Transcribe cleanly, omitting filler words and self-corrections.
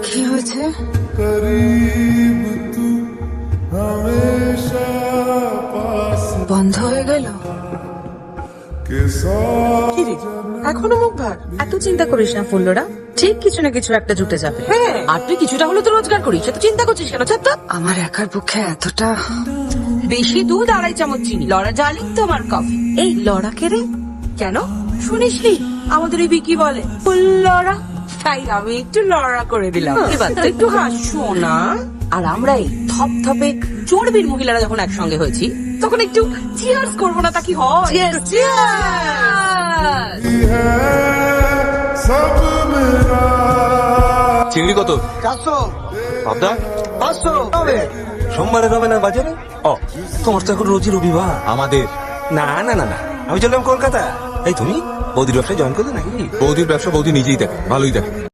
কি হয়েছে? বন্ধ হয়ে গেল? কিরে এখনো মুখ ভার? এত চিন্তা করিস না ফুল্লরা, ঠিক কিছু না কিছু একটা জুটে যাবে। হ্যাঁ। আর তুই কিছুটা হলো তো রোজগার করিস, এত চিন্তা করছিস কেন? ছাড় তো। আমার একার পক্ষে এতটা। বেশি দুধ 2.5 চামচ চিনি, লড়া জালি তোমার কফি। এই লড়া কে রে? কেন শুনিসনি আমাদের এই বিকি বলে ফুল্লরা, তাই আমি একটু লড়া করে দিলাম। এবার তো একটু হাসো না। আর আমরা এই থপথপে চর্বির মহিলারা যখন একসঙ্গে হয়েছি তখন একটু চিয়ার্স করবো না? তা কি হয়? চিংড়ি কত? 400 পাবদা 500 হবে। সোমবারে হবে না বাজারে? ও, তোমার তো এখন রোজই রবিবার। আমাদের না না না না, আমি চললাম কলকাতা। এই তুমি বৌদির ব্যবসায় জয়েন করলে নাকি? বৌদির ব্যবসা বৌদি নিজেই দেখে, ভালোই দেখে।